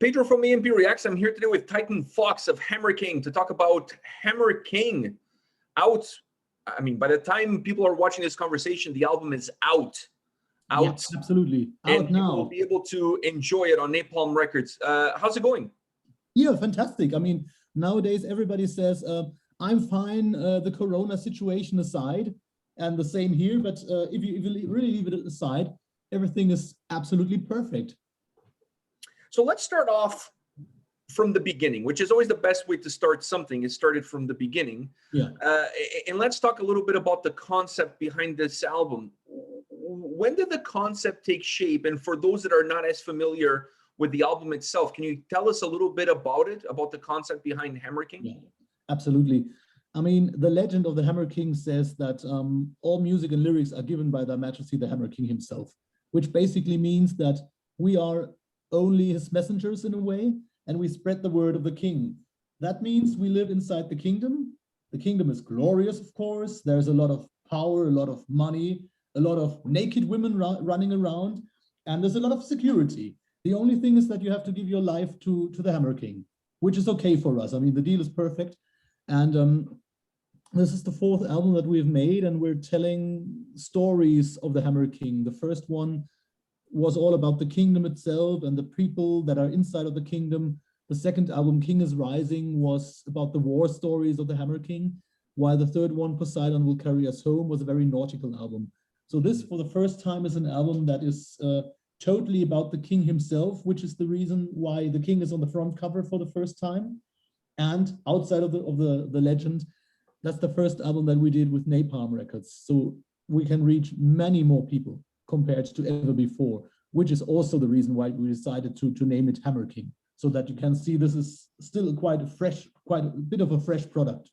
Pedro from A&P-Reacts. I'm here today with Titan Fox of Hammer King to talk about Hammer King out. I mean, by the time people are watching this conversation, the album is out. Yeah, absolutely. And out now. people will be able to enjoy it on Napalm Records. How's it going? Yeah, fantastic. I mean, nowadays everybody says, I'm fine, the Corona situation aside, and the same here. But if you really leave it aside, everything is absolutely perfect. So let's start off from the beginning, which is always the best way to start something, is started from the beginning. Yeah. And let's talk a little bit about the concept behind this album. When did the concept take shape? And for those that are not as familiar with the album itself, can you tell us a little bit about it, about the concept behind Hammer King? Yeah, absolutely. I mean, the legend of the Hammer King says that all music and lyrics are given by Their Majesty the Hammer King himself, which basically means that we are only his messengers in a way, and we spread the word of the king. That means we live inside the kingdom. The kingdom is glorious, of course. There's a lot of power, a lot of money, a lot of naked women running around, and there's a lot of security. The only thing is that you have to give your life to the Hammer King, which is okay for us. I mean, the deal is perfect. And this is the fourth album that we've made, and we're telling stories of the Hammer King. The first one was all about the kingdom itself and the people that are inside of the kingdom. The second album, King is Rising, was about the war stories of the Hammer King, while the third one, Poseidon Will Carry Us Home, was a very nautical album. So this, for the first time, is an album that is totally about the king himself, which is the reason why the king is on the front cover for the first time. And outside of the legend, that's the first album that we did with Napalm Records. So we can reach many more people compared to ever before, which is also the reason why we decided to name it Hammer King, so that you can see this is still quite a bit of a fresh product.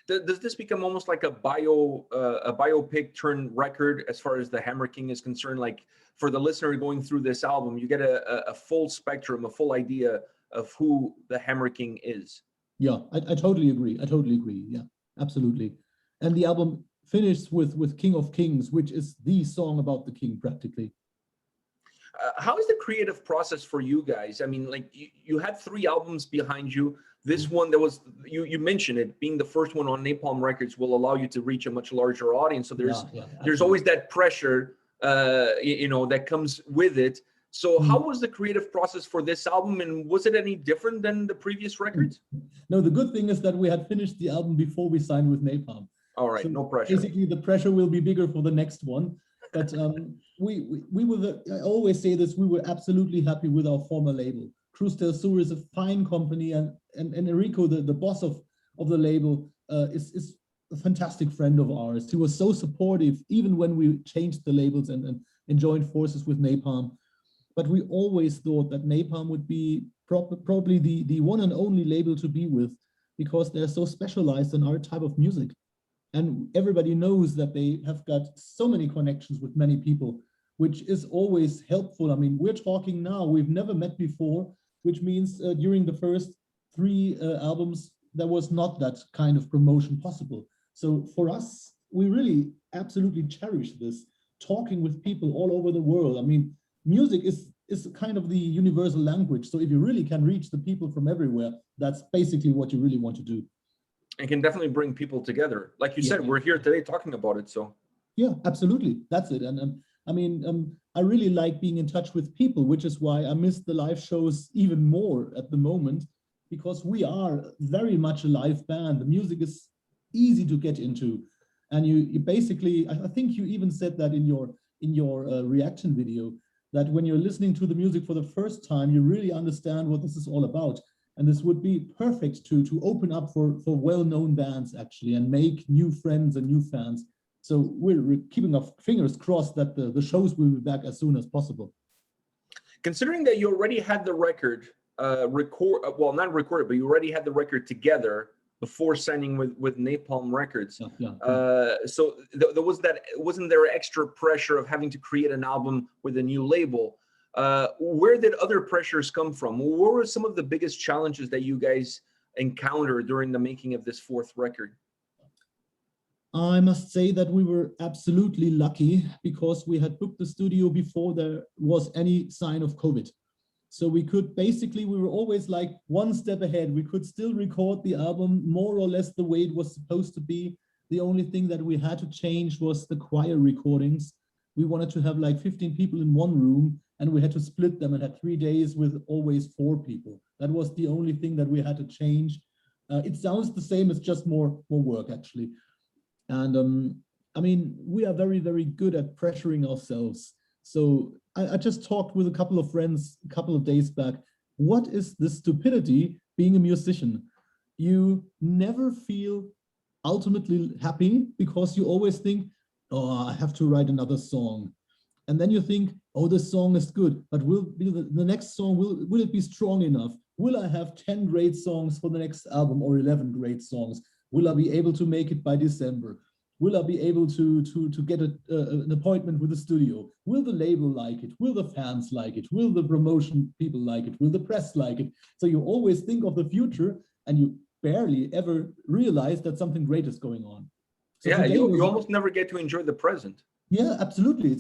Does this become almost like a biopic turn record as far as the Hammer King is concerned? Like, for the listener going through this album, you get a full spectrum, a full idea of who the Hammer King is. Yeah, I totally agree. I totally agree. Yeah, absolutely. And the album finished with King of Kings, which is the song about the king practically. How is the creative process for you guys? I mean, like, you had 3 albums behind you. This one that was, you mentioned it, being the first one on Napalm Records will allow you to reach a much larger audience. So there's always that pressure, that comes with it. So how was the creative process for this album, and was it any different than the previous records? No, the good thing is that we had finished the album before we signed with Napalm. All right, so no pressure. Basically, the pressure will be bigger for the next one. But we were, I always say this, we were absolutely happy with our former label. Cruz del Sur is a fine company, and Enrico, the boss of the label, is a fantastic friend of ours. He was so supportive, even when we changed the labels and joined forces with Napalm. But we always thought that Napalm would be probably the one and only label to be with, because they're so specialized in our type of music. And everybody knows that they have got so many connections with many people, which is always helpful. I mean, we're talking now, we've never met before, which means during the first 3 albums, there was not that kind of promotion possible. So for us, we really absolutely cherish this, talking with people all over the world. I mean, music is kind of the universal language. So if you really can reach the people from everywhere, that's basically what you really want to do. And can definitely bring people together. Like you said, we're here today talking about it, so. Yeah, absolutely. That's it. And I mean, I really like being in touch with people, which is why I miss the live shows even more at the moment, because we are very much a live band. The music is easy to get into. And you basically, I think you even said that in your reaction video, that when you're listening to the music for the first time, you really understand what this is all about. And this would be perfect to open up for well-known bands, actually, and make new friends and new fans. So we're keeping our fingers crossed that the shows will be back as soon as possible. Considering that you already had the record not recorded, but you already had the record together before signing with Napalm Records. So wasn't there extra pressure of having to create an album with a new label? Where did other pressures come from? What were some of the biggest challenges that you guys encountered during the making of this 4th record? I must say that we were absolutely lucky, because we had booked the studio before there was any sign of COVID. So we could basically, we were always like one step ahead. We could still record the album more or less the way it was supposed to be. The only thing that we had to change was the choir recordings. We wanted to have like 15 people in one room, and we had to split them and had 3 days with always 4 people. That was the only thing that we had to change. It sounds the same, it's just more work actually. And I mean, we are very, very good at pressuring ourselves. So I just talked with a couple of friends a couple of days back. What is the stupidity being a musician? You never feel ultimately happy because you always think, oh, I have to write another song. And then you think, oh, this song is good, but will the next song, will it be strong enough? Will I have 10 great songs for the next album or 11 great songs? Will I be able to make it by December? Will I be able to get an appointment with the studio? Will the label like it? Will the fans like it? Will the promotion people like it? Will the press like it? So you always think of the future, and you barely ever realize that something great is going on. So yeah, you almost never get to enjoy the present. Yeah, absolutely.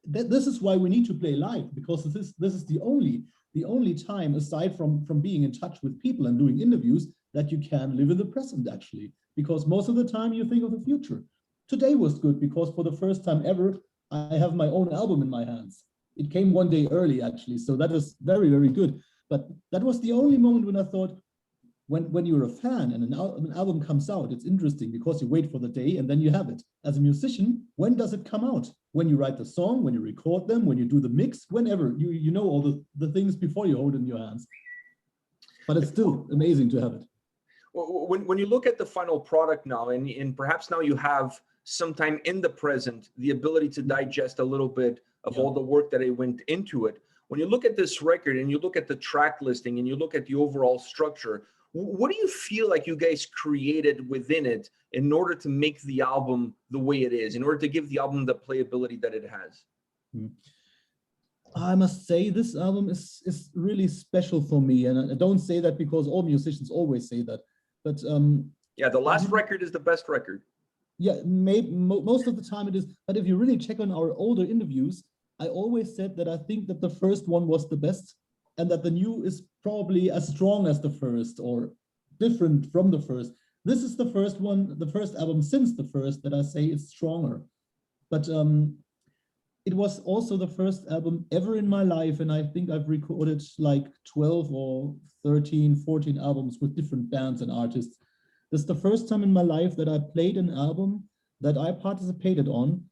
This is why we need to play live, because this is the only time, aside from being in touch with people and doing interviews, that you can live in the present actually, because most of the time you think of the future. Today was good because for the first time ever, I have my own album in my hands. It came one day early actually, so that is very, very good. But that was the only moment when I thought, when you're a fan and an album comes out, it's interesting because you wait for the day and then you have it. As a musician, when does it come out? When you write the song, when you record them, when you do the mix, whenever. You know all the things before you hold it in your hands. But it's still amazing to have it. When you look at the final product now, and perhaps now you have some time in the present, the ability to digest a little bit of all the work that went into it. When you look at this record and you look at the track listing and you look at the overall structure, what do you feel like you guys created within it in order to make the album the way it is, in order to give the album the playability that it has? I must say this album is really special for me, and I don't say that because all musicians always say that, but yeah, the last record is the best record. Yeah, maybe most of the time it is, but if you really check on our older interviews, I always said that I think that the first one was the best, and that the new is probably as strong as the first or different from the first. This is the first one, the first album since the first, that I say it's stronger. But it was also the first album ever in my life, and I think I've recorded like 12 or 13, 14 albums with different bands and artists. This is the first time in my life that I played an album that I participated on,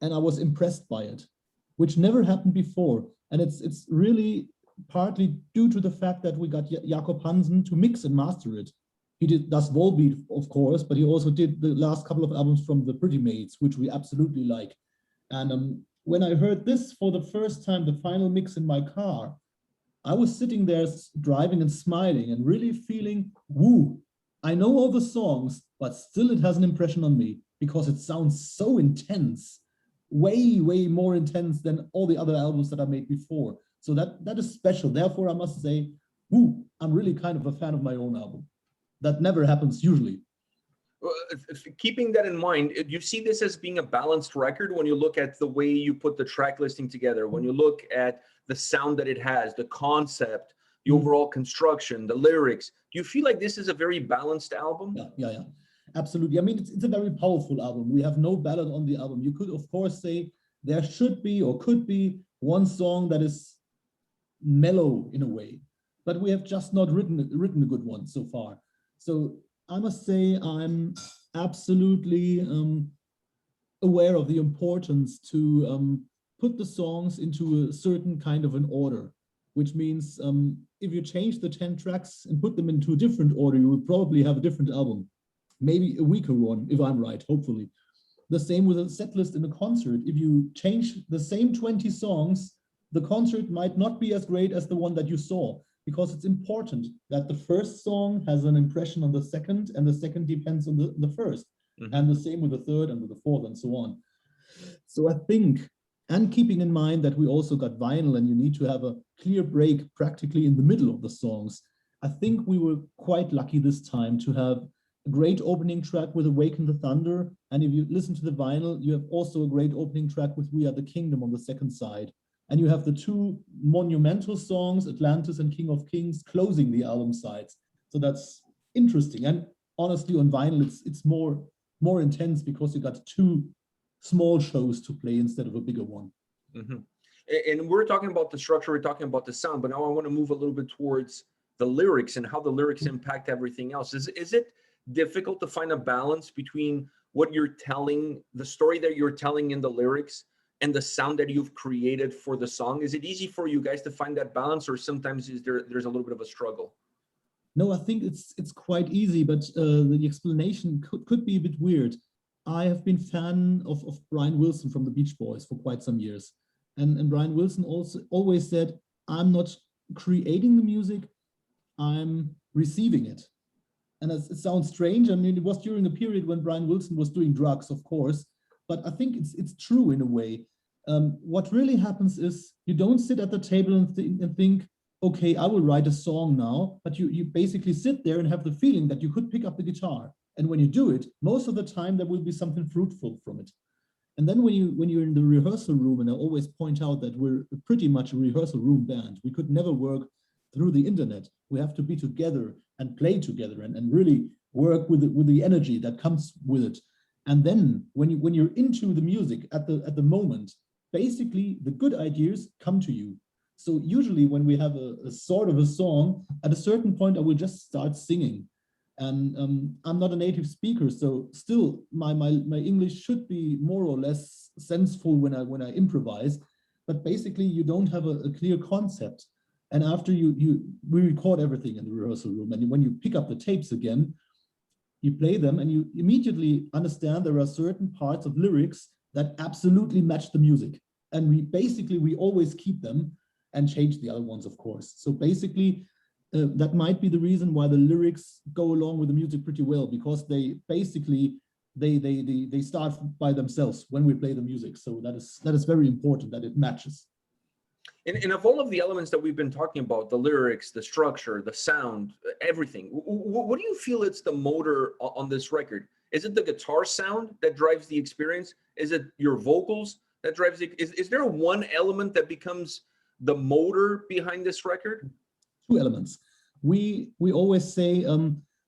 and I was impressed by it, which never happened before. And it's really partly due to the fact that we got Jakob Hansen to mix and master it. He does Volbeat, of course, but he also did the last couple of albums from the Pretty Maids, which we absolutely like. And when I heard this for the first time, the final mix in my car, I was sitting there driving and smiling and really feeling, woo, I know all the songs, but still it has an impression on me because it sounds so intense, way, way more intense than all the other albums that I made before. So that is special. Therefore, I must say, woo, I'm really kind of a fan of my own album. That never happens usually. Keeping that in mind, do you see this as being a balanced record when you look at the way you put the track listing together, when you look at the sound that it has, the concept, the overall construction, the lyrics? Do you feel like this is a very balanced album? Yeah, absolutely. I mean, it's a very powerful album. We have no ballad on the album. You could, of course, say there should be or could be one song that is mellow in a way, but we have just not written a good one so far. So I must say I'm absolutely aware of the importance to put the songs into a certain kind of an order, which means if you change the 10 tracks and put them into a different order, you will probably have a different album, maybe a weaker one, if I'm right, hopefully. The same with a set list in a concert. If you change the same 20 songs, the concert might not be as great as the one that you saw, because it's important that the first song has an impression on the second, and the second depends on the first. And the same with the third and with the fourth and so on. So I think, and keeping in mind that we also got vinyl and you need to have a clear break practically in the middle of the songs, I think we were quite lucky this time to have a great opening track with Awaken the Thunder. And if you listen to the vinyl, you have also a great opening track with We Are the Kingdom on the second side. And you have the two monumental songs, Atlantis and King of Kings, closing the album sides. So that's interesting. And honestly, on vinyl, it's more intense because you got two small shows to play instead of a bigger one. Mm-hmm. And we're talking about the structure, we're talking about the sound, but now I want to move a little bit towards the lyrics and how the lyrics impact everything else. Is it difficult to find a balance between what you're telling, the story that you're telling in the lyrics, and the sound that you've created for the song? Is it easy for you guys to find that balance, or sometimes there's a little bit of a struggle? No, I think it's quite easy, but the explanation could be a bit weird. I have been fan of Brian Wilson from the Beach Boys for quite some years. And Brian Wilson also always said, I'm not creating the music, I'm receiving it. And it sounds strange. I mean, it was during a period when Brian Wilson was doing drugs, of course, but I think it's true in a way. What really happens is you don't sit at the table and think, okay, I will write a song now, but you basically sit there and have the feeling that you could pick up the guitar. And when you do it, most of the time there will be something fruitful from it. And then when you're in the rehearsal room, and I always point out that we're pretty much a rehearsal room band, we could never work through the internet. We have to be together and play together and really work with the energy that comes with it. And then when you're into the music at the moment, basically the good ideas come to you. So usually when we have a sort of a song, at a certain point I will just start singing. And I'm not a native speaker, so still my English should be more or less senseful when I improvise. But basically you don't have a clear concept. And after we record everything in the rehearsal room, and when you pick up the tapes again, you play them and you immediately understand there are certain parts of lyrics that absolutely match the music. And we always keep them and change the other ones, of course. So basically, that might be the reason why the lyrics go along with the music pretty well, because they basically, they start by themselves when we play the music. So that is very important that it matches. And of all of the elements that we've been talking about, the lyrics, the structure, the sound, everything, what do you feel it's the motor on this record? Is it the guitar sound that drives the experience? Is it your vocals that drives the, is there one element that becomes the motor behind this record? Two elements. We always say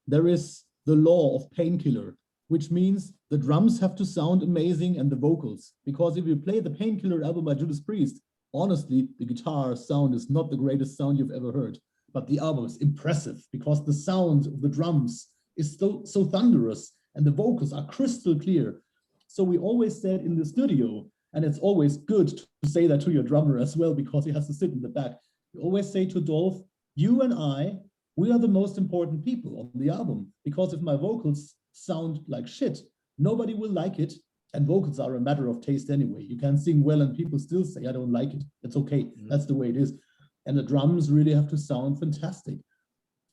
there is the law of Painkiller, which means the drums have to sound amazing and the vocals. Because if you play the Painkiller album by Judas Priest, honestly, the guitar sound is not the greatest sound you've ever heard, but the album is impressive because the sound of the drums is so thunderous and the vocals are crystal clear. So we always said in the studio, and it's always good to say that to your drummer as well, because he has to sit in the back. We always say to Dolph, you and I, we are the most important people on the album, because if my vocals sound like shit, nobody will like it. And vocals are a matter of taste anyway. You can sing well and people still say, I don't like it. It's okay. That's the way it is. And the drums really have to sound fantastic.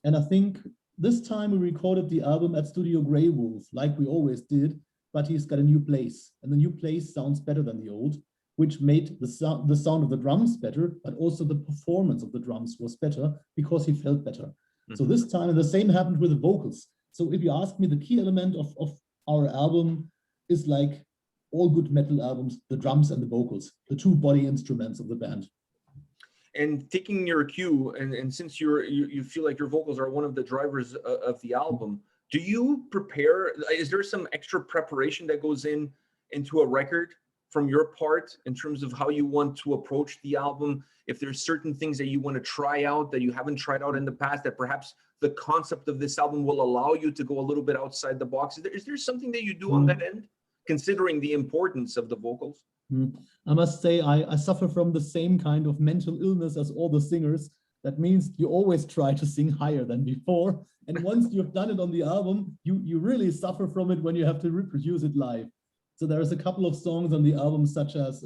And I think this time we recorded the album at Studio Grey Wolf, like we always did, but he's got a new place. And the new place sounds better than the old, which made the sound of the drums better, but also the performance of the drums was better because he felt better. So this time, and the same happened with the vocals. So if you ask me, the key element of our album is like all good metal albums, the drums and the vocals, the two body instruments of the band. And taking your cue, and since you feel like your vocals are one of the drivers of the album, do you prepare, is there some extra preparation that goes into a record from your part in terms of how you want to approach the album? If there's certain things that you want to try out that you haven't tried out in the past, that perhaps the concept of this album will allow you to go a little bit outside the box, is there something that you do on that end, considering the importance of the vocals? I must say I suffer from the same kind of mental illness as all the singers. That means you always try to sing higher than before. And once you've done it on the album, you really suffer from it when you have to reproduce it live. So there's a couple of songs on the album, such as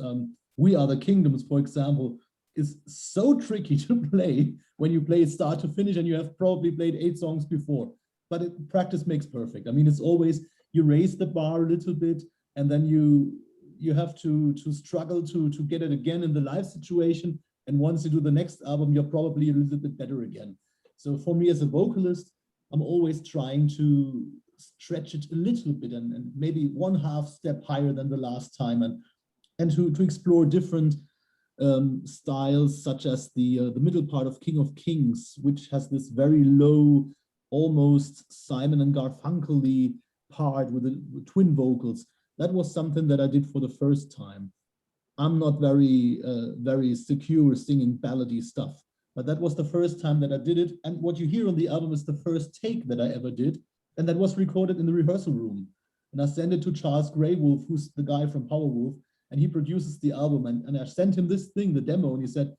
We Are the Kingdoms, for example, is so tricky to play when you play it start to finish and you have probably played 8 songs before. But practice makes perfect. I mean, it's always, you raise the bar a little bit and then you have to struggle to get it again in the live situation. And once you do the next album, you're probably a little bit better again. So for me as a vocalist, I'm always trying to stretch it a little bit and maybe 1/2 step higher than the last time and to explore different styles such as the middle part of King of Kings, which has this very low, almost Simon and Garfunkel-y part with the twin vocals. That was something that I did for the first time. I'm not very secure singing ballady stuff, but that was the first time that I did it. And what you hear on the album is the first take that I ever did, and that was recorded in the rehearsal room. And I sent it to Charles Greywolf, who's the guy from Powerwolf, and he produces the album. And I sent him this thing, the demo, and he said,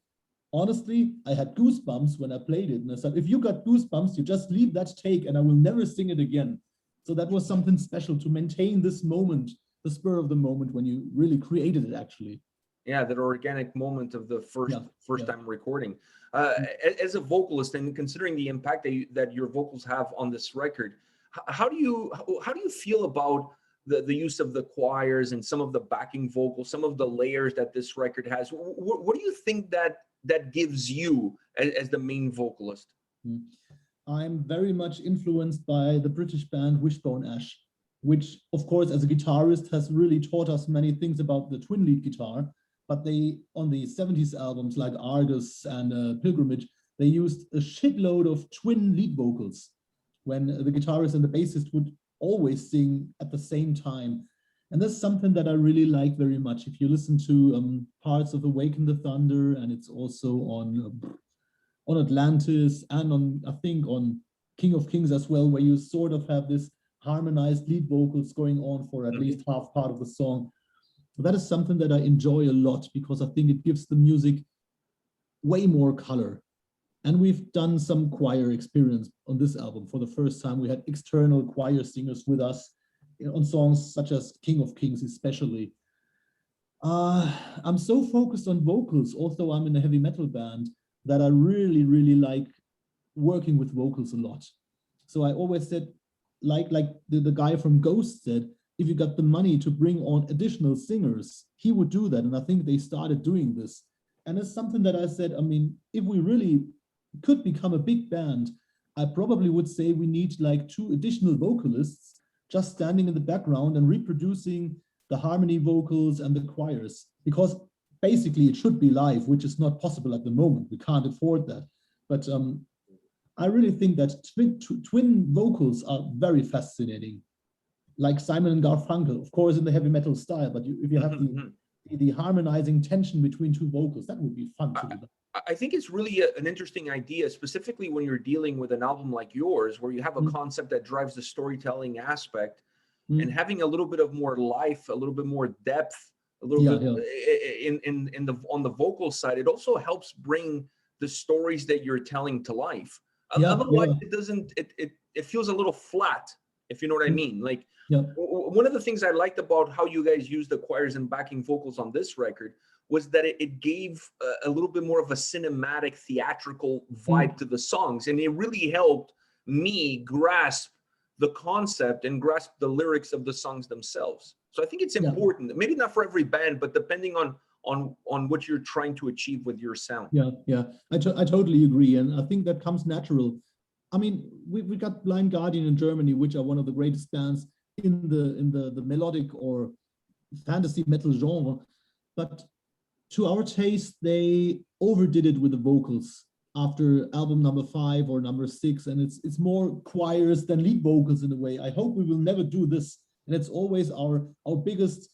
honestly, I had goosebumps when I played it. And I said, if you got goosebumps, you just leave that take and I will never sing it again. So that was something special to maintain this moment, the spur of the moment when you really created it, actually. Yeah, that organic moment of the first time recording. As a vocalist, and considering the impact that your vocals have on this record, how do you feel about the use of the choirs and some of the backing vocals, some of the layers that this record has? What do you think that gives you as the main vocalist? I'm very much influenced by the British band Wishbone Ash, which, of course, as a guitarist, has really taught us many things about the twin lead guitar. But they, on the 70s albums like Argus and Pilgrimage, they used a shitload of twin lead vocals when the guitarist and the bassist would always sing at the same time. And that's something that I really like very much. If you listen to parts of Awaken the Thunder, and it's also on Atlantis and on, I think, on King of Kings as well, where you sort of have this harmonized lead vocals going on for at least half part of the song. That is something that I enjoy a lot because I think it gives the music way more color. And we've done some choir experience on this album. For the first time, we had external choir singers with us on songs such as King of Kings, especially. I'm so focused on vocals, although I'm in a heavy metal band, that I really, really like working with vocals a lot. So I always said, like the guy from Ghost said, if you got the money to bring on additional singers, he would do that. And I think they started doing this. And it's something that I said, I mean, if we really could become a big band, I probably would say we need like 2 additional vocalists just standing in the background and reproducing the harmony vocals and the choirs, because basically it should be live, which is not possible at the moment. We can't afford that. But I really think that twin vocals are very fascinating. Like Simon and Garfunkel, of course, in the heavy metal style, but if you have the harmonizing tension between 2 vocals, that would be fun to do. I think it's really an interesting idea, specifically when you're dealing with an album like yours, where you have a concept that drives the storytelling aspect, and having a little bit of more life, a little bit more depth, a little bit on the vocal side. It also helps bring the stories that you're telling to life. Otherwise, it feels a little flat, if you know what I mean. Like, one of the things I liked about how you guys used the choirs and backing vocals on this record was that it gave a little bit more of a cinematic, theatrical vibe to the songs. And it really helped me grasp the concept and grasp the lyrics of the songs themselves. So I think it's important, maybe not for every band, but depending on what you're trying to achieve with your sound. I totally agree. And I think that comes natural. I mean, we got Blind Guardian in Germany, which are one of the greatest bands in the melodic or fantasy metal genre, but to our taste, they overdid it with the vocals after album number 5 or number 6, and it's more choirs than lead vocals in a way. I hope we will never do this, and it's always our biggest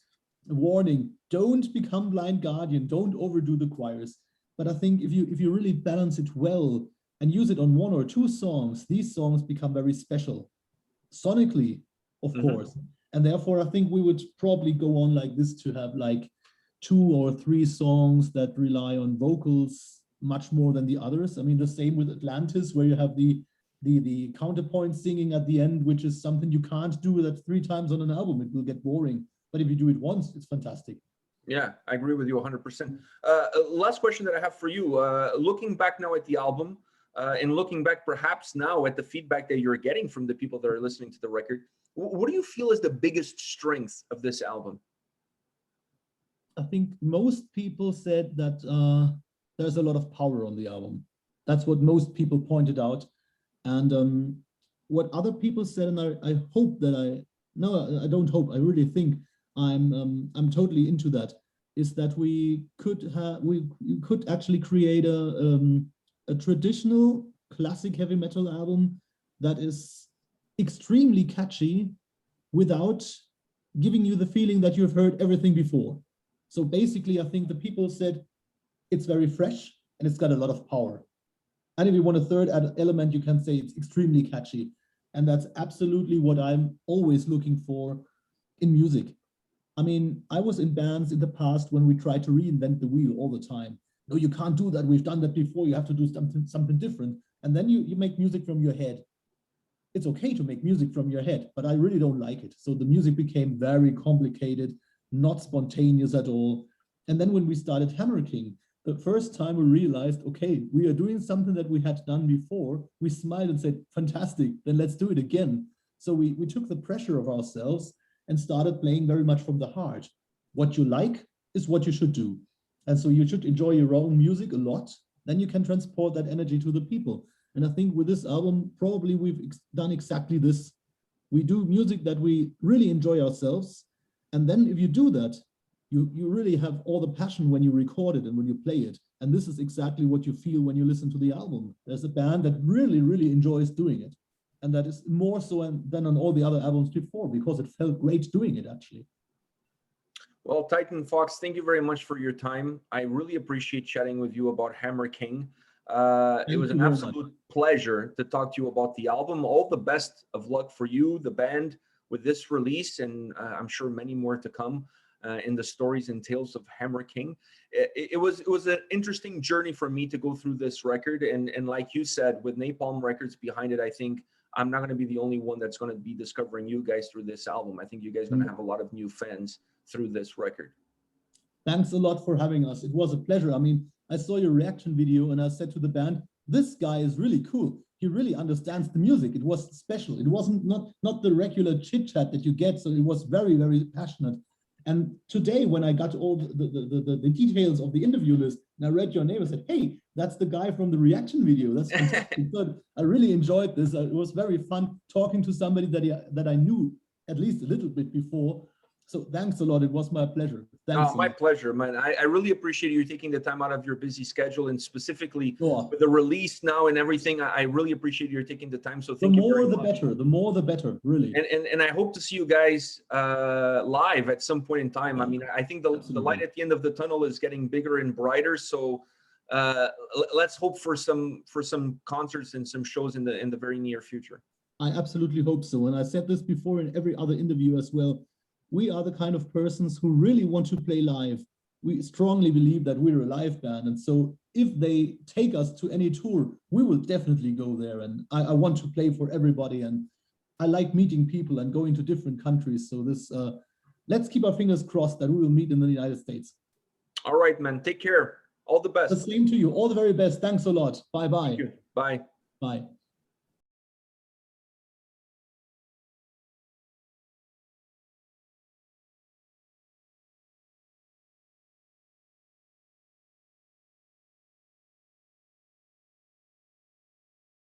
warning: don't become Blind Guardian, don't overdo the choirs. But I think if you really balance it well and use it on 1 or 2 songs, these songs become very special sonically, of course. And therefore, I think we would probably go on like this, to have like 2 or 3 songs that rely on vocals much more than the others. I mean, the same with Atlantis, where you have the counterpoint singing at the end, which is something you can't do that 3 times on an album. It will get boring. But if you do it once, it's fantastic. Yeah, I agree with you 100%. Last question that I have for you, looking back now at the album, and looking back perhaps now at the feedback that you're getting from the people that are listening to the record, what do you feel is the biggest strength of this album? I think most people said that there's a lot of power on the album. That's what most people pointed out. And what other people said, and I hope that I don't hope, I really think I'm totally into that. is that we could actually create a traditional classic heavy metal album that is extremely catchy without giving you the feeling that you've heard everything before. So basically, I think the people said it's very fresh and it's got a lot of power. And if you want a third element, you can say it's extremely catchy. And that's absolutely what I'm always looking for in music. I mean, I was in bands in the past when we tried to reinvent the wheel all the time. No, you can't do that. We've done that before. You have to do something different. And then you make music from your head. It's okay to make music from your head, but I really don't like it. So the music became very complicated, not spontaneous at all. And then when we started Hammer King, the first time we realized, okay, we are doing something that we had done before. We smiled and said, fantastic, then let's do it again. So we took the pressure of ourselves and started playing very much from the heart. What you like is what you should do. And so you should enjoy your own music a lot. Then you can transport that energy to the people. And I think with this album, probably we've done exactly this. We do music that we really enjoy ourselves. And then if you do that, you really have all the passion when you record it and when you play it. And this is exactly what you feel when you listen to the album. There's a band that really, really enjoys doing it. And that is more so than on all the other albums before, because it felt great doing it, actually. Well, Titan Fox, thank you very much for your time. I really appreciate chatting with you about Hammer King. It was an absolute pleasure to talk to you about the album. All the best of luck for you, the band, with this release, and I'm sure many more to come in the stories and tales of Hammer King. It was an interesting journey for me to go through this record, and like you said, with Napalm Records behind it, I think I'm not going to be the only one that's going to be discovering you guys through this album. I think you guys are going to have a lot of new fans through this record. Thanks a lot for having us. It was a pleasure. I mean, I saw your reaction video and I said to the band, this guy is really cool. He really understands the music. It was special. It wasn't not the regular chit chat that you get. So it was very, very passionate. And today, when I got all the details of the interview list and I read your name, I said, hey, that's the guy from the reaction video. That's fantastic. Good. I really enjoyed this. It was very fun talking to somebody that I knew at least a little bit before. So thanks a lot. It was my pleasure. Thanks. My pleasure, man. I really appreciate you taking the time out of your busy schedule, and specifically with the release now and everything. I really appreciate you taking the time. So thank you very much. The more the better. The more the better, really. And I hope to see you guys live at some point in time. I mean, I think the light at the end of the tunnel is getting bigger and brighter. So let's hope for some concerts and some shows in the very near future. I absolutely hope so. And I said this before in every other interview as well. We are the kind of persons who really want to play live. We strongly believe that we're a live band. And so if they take us to any tour, we will definitely go there. And I want to play for everybody. And I like meeting people and going to different countries. So let's keep our fingers crossed that we will meet in the United States. All right, man. Take care. All the best. The same to you. All the very best. Thanks a lot. Bye-bye. Thank you. Bye. Bye.